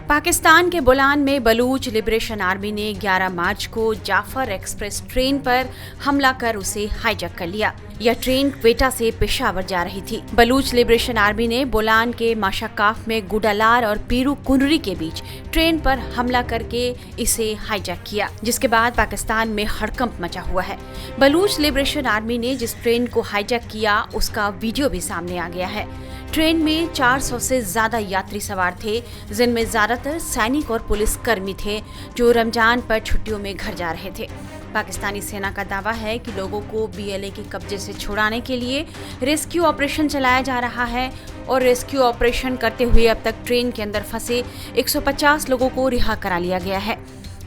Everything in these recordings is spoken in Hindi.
पाकिस्तान के बोलान में बलूच लिबरेशन आर्मी ने 11 मार्च को जाफर एक्सप्रेस ट्रेन पर हमला कर उसे हाईजैक कर लिया। यह ट्रेन क्वेटा से पेशावर जा रही थी। बलूच लिबरेशन आर्मी ने बोलान के माशाकाफ में गुडालार और पीरू कुनरी के बीच ट्रेन पर हमला करके इसे हाईजैक किया, जिसके बाद पाकिस्तान में हड़कंप मचा हुआ है। बलूच लिबरेशन आर्मी ने जिस ट्रेन को हाईजैक किया उसका वीडियो भी सामने आ गया है। ट्रेन में 400 से ज्यादा यात्री सवार थे, जिनमें ज्यादातर सैनिक और पुलिस कर्मी थे जो रमजान पर छुट्टियों में घर जा रहे थे। पाकिस्तानी सेना का दावा है कि लोगों को बीएलए के कब्जे से छुड़ाने के लिए रेस्क्यू ऑपरेशन चलाया जा रहा है और रेस्क्यू ऑपरेशन करते हुए अब तक ट्रेन के अंदर फंसे 150 लोगों को रिहा करा लिया गया है।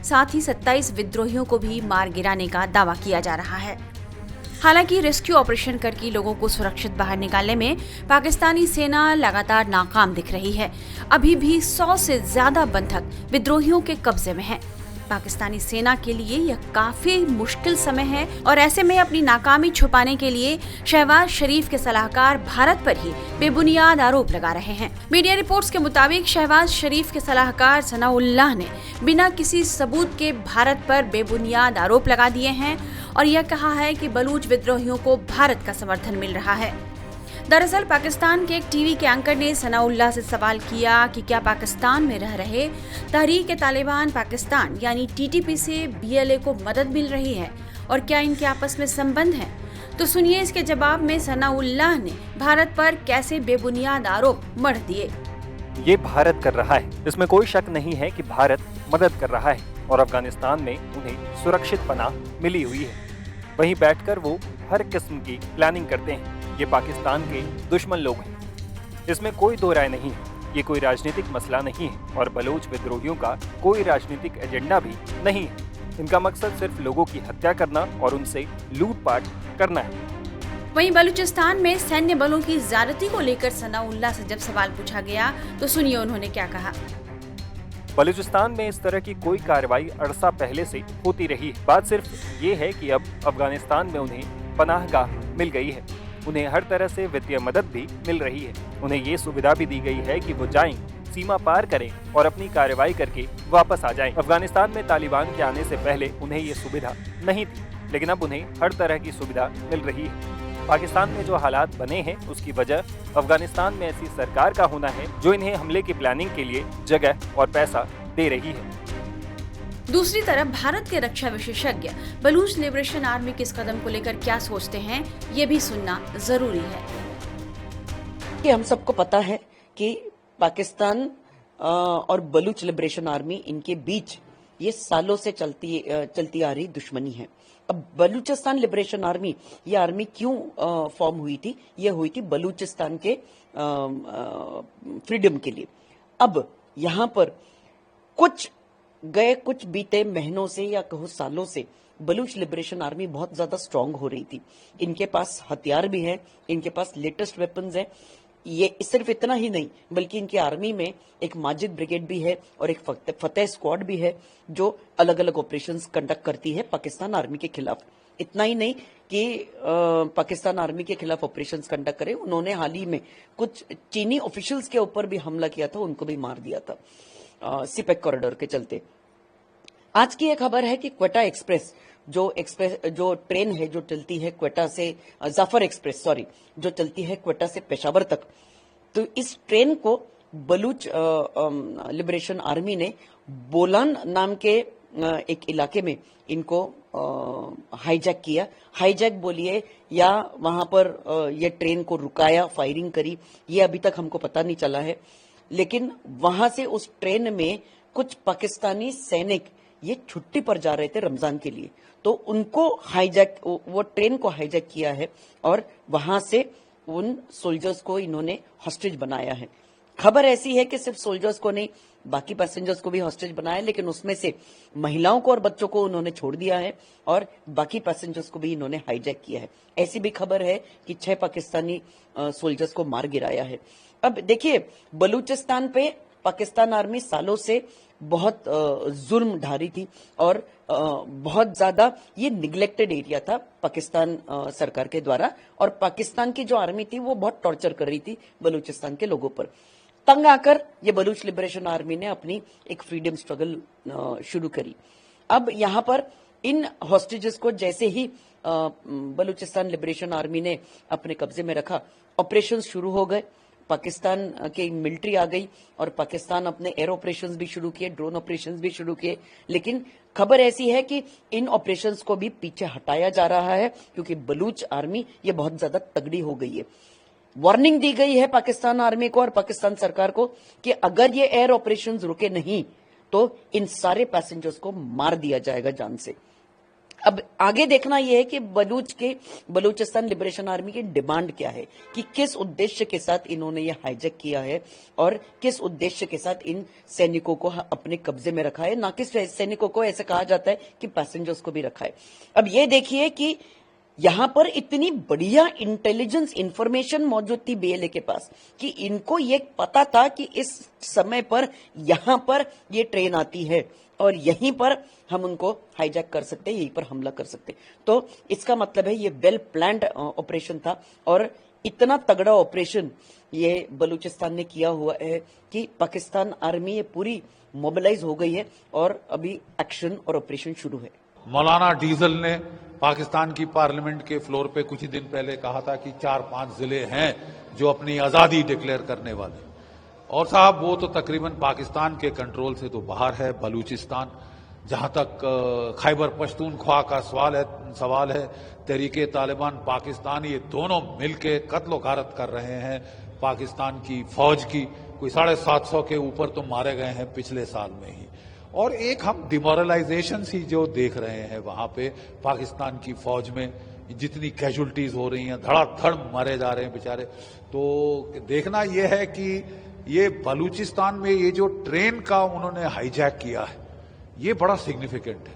साथ ही 27 विद्रोहियों को भी मार गिराने का दावा किया जा रहा है। हालांकि रेस्क्यू ऑपरेशन करके लोगों को सुरक्षित बाहर निकालने में पाकिस्तानी सेना लगातार नाकाम दिख रही है। अभी भी 100 से ज्यादा बंधक विद्रोहियों के कब्जे में हैं। पाकिस्तानी सेना के लिए यह काफी मुश्किल समय है और ऐसे में अपनी नाकामी छुपाने के लिए शहबाज शरीफ के सलाहकार भारत पर ही बेबुनियाद आरोप लगा रहे हैं। मीडिया रिपोर्ट्स के मुताबिक शहबाज शरीफ के सलाहकार सनाउल्लाह ने बिना किसी सबूत के भारत पर बेबुनियाद आरोप लगा दिए हैं और यह कहा है कि बलूच विद्रोहियों को भारत का समर्थन मिल रहा है। दरअसल पाकिस्तान के एक टीवी के एंकर ने सनाउल्लाह से सवाल किया कि क्या पाकिस्तान में रह रहे तहरीक-ए-तालिबान पाकिस्तान यानी टीटीपी से बीएलए को मदद मिल रही है और क्या इनके आपस में संबंध है। तो सुनिए इसके जवाब में सनाउल्लाह ने भारत पर कैसे बेबुनियाद आरोप मढ़ दिए। ये भारत कर रहा है, इसमें कोई शक नहीं है कि भारत मदद कर रहा है और अफगानिस्तान में उन्हें सुरक्षित पनाह मिली हुई है। वहीं बैठकर वो हर किस्म की प्लानिंग करते हैं। ये पाकिस्तान के दुश्मन लोग हैं, इसमें कोई दो राय नहीं है। ये कोई राजनीतिक मसला नहीं है और बलूच विद्रोहियों का कोई राजनीतिक एजेंडा भी नहीं है। इनका मकसद सिर्फ लोगों की हत्या करना और उनसे लूटपाट करना है। वहीं बलूचिस्तान में सैन्य बलों की ज्यादती को लेकर सनाउल्लाह से जब सवाल पूछा गया तो सुनिए उन्होंने क्या कहा। बलूचिस्तान में इस तरह की कोई कार्रवाई अरसा पहले से होती रही है। बात सिर्फ ये है कि अब अफगानिस्तान में उन्हें पनाहगाह मिल गई है। उन्हें हर तरह से वित्तीय मदद भी मिल रही है। उन्हें ये सुविधा भी दी गई है कि वो जाएं, सीमा पार करें और अपनी कार्रवाई करके वापस आ जाएं। अफगानिस्तान में तालिबान के आने से पहले उन्हें ये सुविधा नहीं थी, लेकिन अब उन्हें हर तरह की सुविधा मिल रही है। पाकिस्तान में जो हालात बने हैं उसकी वजह अफगानिस्तान में ऐसी सरकार का होना है जो इन्हें हमले की प्लानिंग के लिए जगह और पैसा दे रही है। दूसरी तरफ भारत के रक्षा विशेषज्ञ बलूच लिबरेशन आर्मी के इस कदम को लेकर क्या सोचते हैं, ये भी सुनना जरूरी है। कि हम सबको पता है कि पाकिस्तान और बलूच लिबरेशन आर्मी इनके बीच ये सालों से चलती आ रही दुश्मनी है। अब बलूचिस्तान लिबरेशन आर्मी, ये आर्मी क्यों फॉर्म हुई थी? ये हुई थी बलूचिस्तान के फ्रीडम के लिए। अब यहाँ पर कुछ बीते महीनों से या कहो सालों से बलूच लिबरेशन आर्मी बहुत ज्यादा स्ट्रांग हो रही थी। इनके पास हथियार भी है, इनके पास लेटेस्ट वेपन्स है। ये सिर्फ इतना ही नहीं बल्कि इनकी आर्मी में एक माजिद ब्रिगेड भी है और एक फतेह स्क्वाड भी है जो अलग अलग ऑपरेशंस कंडक्ट करती है पाकिस्तान आर्मी के खिलाफ। इतना ही नहीं कि पाकिस्तान आर्मी के खिलाफ ऑपरेशंस कंडक्ट करे, उन्होंने हाल ही में कुछ चीनी ऑफिशियल्स के ऊपर भी हमला किया था, उनको भी मार दिया था सिपेक कॉरिडोर के चलते। आज की एक खबर है कि क्वेटा एक्सप्रेस जो ट्रेन है जो चलती है क्वेटा से जाफर एक्सप्रेस जो चलती है क्वेटा से पेशावर तक, तो इस ट्रेन को बलूच लिबरेशन आर्मी ने बोलान नाम के एक इलाके में इनको हाईजैक किया। हाईजैक बोलिए या वहां पर ये ट्रेन को रुकाया, फायरिंग करी, ये अभी तक हमको पता नहीं चला है। लेकिन वहां से उस ट्रेन में कुछ पाकिस्तानी सैनिक ये छुट्टी पर जा रहे थे रमजान के लिए, तो उनको वो ट्रेन को हाईजैक किया है और वहां से उन सोल्जर्स को इन्होंने हॉस्टेज बनाया है। खबर ऐसी है कि सिर्फ सोल्जर्स को नहीं, बाकी पैसेंजर्स को भी हॉस्टेज बनाया, लेकिन उसमें से महिलाओं को और बच्चों को उन्होंने छोड़ दिया है और बाकी पैसेंजर्स को भी इन्होंने हाईजैक किया है। ऐसी भी खबर है कि 6 पाकिस्तानी सोल्जर्स को मार गिराया है। अब देखिए, बलूचिस्तान पे पाकिस्तान आर्मी सालों से बहुत जुल्म ढारी थी और बहुत ज्यादा ये निग्लेक्टेड एरिया था पाकिस्तान सरकार के द्वारा, और पाकिस्तान की जो आर्मी थी वो बहुत टॉर्चर कर रही थी बलूचिस्तान के लोगों पर। तंग आकर ये बलूच लिबरेशन आर्मी ने अपनी एक फ्रीडम स्ट्रगल शुरू करी। अब यहां पर इन हॉस्टेजेस को जैसे ही बलूचिस्तान लिबरेशन आर्मी ने अपने कब्जे में रखा, ऑपरेशन शुरू हो गए। पाकिस्तान की मिलिट्री आ गई और पाकिस्तान अपने एयर ऑपरेशंस भी शुरू किए, ड्रोन ऑपरेशंस भी शुरू किए। लेकिन खबर ऐसी है कि इन ऑपरेशंस को भी पीछे हटाया जा रहा है क्योंकि बलूच आर्मी ये बहुत ज्यादा तगड़ी हो गई है। वार्निंग दी गई है पाकिस्तान आर्मी को और पाकिस्तान सरकार को कि अगर ये एयर ऑपरेशंस रुके नहीं तो इन सारे पैसेंजर्स को मार दिया जाएगा जान से। अब आगे देखना यह है कि बलूचिस्तान लिबरेशन आर्मी की डिमांड क्या है, कि किस उद्देश्य के साथ इन्होंने ये हाईजैक किया है और किस उद्देश्य के साथ इन सैनिकों को अपने कब्जे में रखा है। ना कि सैनिकों को ऐसे कहा जाता है कि पैसेंजर्स को भी रखा है। अब ये देखिए कि यहां पर इतनी बढ़िया इंटेलिजेंस इंफॉर्मेशन मौजूद थी बीएलए के पास कि इनको ये पता था कि इस समय पर यहां पर ये ट्रेन आती है और यहीं पर हम उनको हाईजैक कर सकते हैं, यहीं पर हमला कर सकते हैं। तो इसका मतलब है ये वेल प्लान्ड ऑपरेशन था और इतना तगड़ा ऑपरेशन ये बलूचिस्तान ने किया हुआ है कि पाकिस्तान आर्मी ये पूरी मोबिलाइज हो गई है और अभी एक्शन और ऑपरेशन शुरू है। मौलाना डीजल ने पाकिस्तान की पार्लियामेंट के फ्लोर पे कुछ ही दिन पहले कहा था कि 4-5 जिले हैं जो अपनी आजादी डिक्लेयर करने वाले, और साहब वो तो तकरीबन पाकिस्तान के कंट्रोल से तो बाहर है। बलूचिस्तान, जहां तक खैबर पख्तूनख्वा का सवाल है, तहरीके तालिबान पाकिस्तान, ये दोनों मिलके कत्ल गारत कर रहे हैं पाकिस्तान की फौज की। कोई 750 के ऊपर तो मारे गए हैं पिछले साल में ही। और एक हम डिमोरलाइजेशन ही जो देख रहे हैं वहां पे पाकिस्तान की फौज में, जितनी कैजुअल्टीज हो रही हैं, धड़ाधड़ मारे जा रहे हैं बेचारे। तो देखना यह है कि ये बलूचिस्तान में ये जो ट्रेन का उन्होंने हाईजैक किया है ये बड़ा सिग्निफिकेंट है,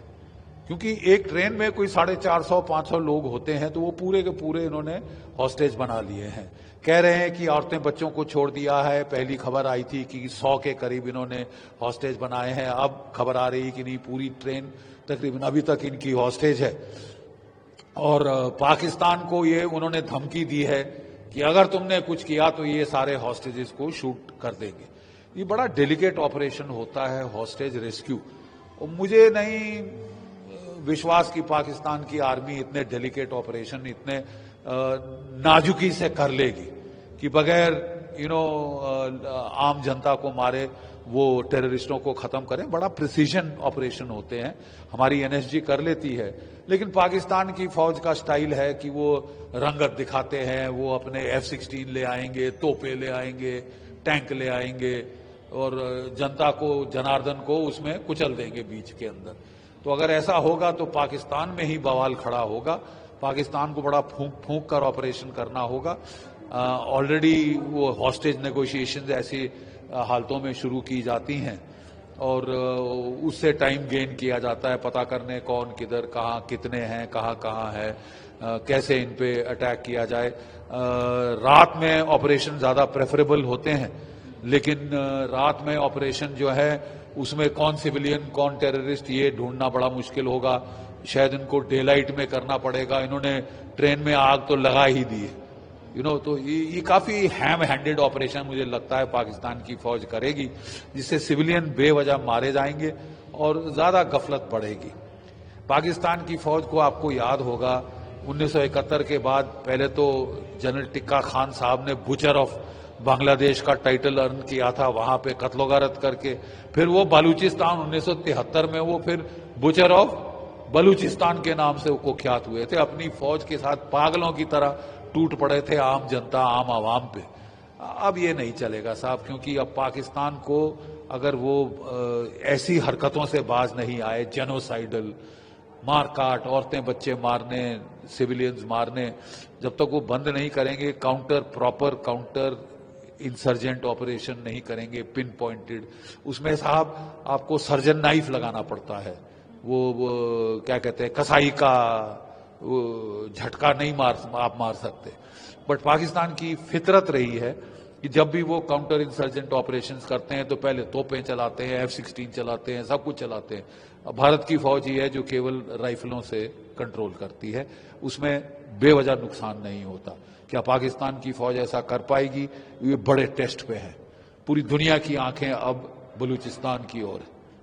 क्योंकि एक ट्रेन में कोई 450-500 लोग होते हैं तो वो पूरे के पूरे इन्होंने हॉस्टेज बना लिए हैं। कह रहे हैं कि औरतें बच्चों को छोड़ दिया है। पहली खबर आई थी कि 100 के करीब इन्होंने हॉस्टेज बनाए हैं। अब खबर आ रही है कि नहीं, पूरी ट्रेन तकरीबन अभी तक इनकी हॉस्टेज है। और पाकिस्तान को ये उन्होंने धमकी दी है कि अगर तुमने कुछ किया तो ये सारे हॉस्टेजेस को शूट कर देंगे। ये बड़ा डेलिकेट ऑपरेशन होता है हॉस्टेज रेस्क्यू, और मुझे नहीं विश्वास कि पाकिस्तान की आर्मी इतने डेलिकेट ऑपरेशन इतने नाजुकी से कर लेगी कि बगैर आम जनता को मारे वो टेररिस्टों को खत्म करें। बड़ा प्रिसीजन ऑपरेशन होते हैं, हमारी एनएसजी कर लेती है, लेकिन पाकिस्तान की फौज का स्टाइल है कि वो रंगत दिखाते हैं। वो अपने F-16 ले आएंगे, तोपे ले आएंगे, टैंक ले आएंगे और जनता को, जनार्दन को उसमें कुचल देंगे बीच के अंदर। तो अगर ऐसा होगा तो पाकिस्तान में ही बवाल खड़ा होगा। पाकिस्तान को बड़ा फूंक कर ऑपरेशन करना होगा। ऑलरेडी वो हॉस्टेज नेगोशिएशन ऐसी हालतों में शुरू की जाती हैं और उससे टाइम गेन किया जाता है, पता करने कौन किधर कहाँ कितने हैं, कहाँ है, कैसे इन पे अटैक किया जाए। रात में ऑपरेशन ज्यादा प्रेफरेबल होते हैं, लेकिन रात में ऑपरेशन जो है उसमें कौन सिविलियन कौन टेररिस्ट ये ढूंढना बड़ा मुश्किल होगा। शायद इनको डे लाइट में करना पड़ेगा। इन्होंने ट्रेन में आग तो लगा ही दी है, तो ये काफी हैम हैंडेड ऑपरेशन मुझे लगता है पाकिस्तान की फौज करेगी, जिससे सिविलियन बेवजह मारे जाएंगे और ज्यादा गफलत बढ़ेगी। पाकिस्तान की फौज को आपको याद होगा 1971 के बाद पहले तो जनरल टिक्का खान साहब ने बुचर ऑफ बांग्लादेश का टाइटल अर्न किया था वहां पे कत्लोगारत करके। फिर वो बलूचिस्तान 1973 में वो फिर बुचर ऑफ बलूचिस्तान के नाम से वो ख्यात हुए थे। अपनी फौज के साथ पागलों की तरह टूट पड़े थे आम जनता, आम आवाम पे। अब ये नहीं चलेगा साहब, क्योंकि अब पाकिस्तान को अगर वो ऐसी हरकतों से बाज नहीं आए, जेनोसाइडल मारकाट, औरतें बच्चे मारने, सिविलियंस मारने, जब तक वो बंद नहीं करेंगे, प्रॉपर काउंटर इंसर्जेंट ऑपरेशन नहीं करेंगे पिन पॉइंटेड, उसमें साहब आपको सर्जन नाइफ लगाना पड़ता है। वो क्या कहते हैं, कसाई का झटका नहीं आप मार सकते। बट पाकिस्तान की फितरत रही है कि जब भी वो काउंटर इंसर्जेंट ऑपरेशंस करते हैं तो पहले तोपें चलाते हैं, F-16 चलाते हैं, सब कुछ चलाते हैं। भारत की फौज ही है जो केवल राइफलों से कंट्रोल करती है, उसमें बेवजह नुकसान नहीं होता। क्या पाकिस्तान की फौज ऐसा कर पाएगी? ये बड़े टेस्ट पे है। पूरी दुनिया की आंखें अब बलूचिस्तान की ओर है।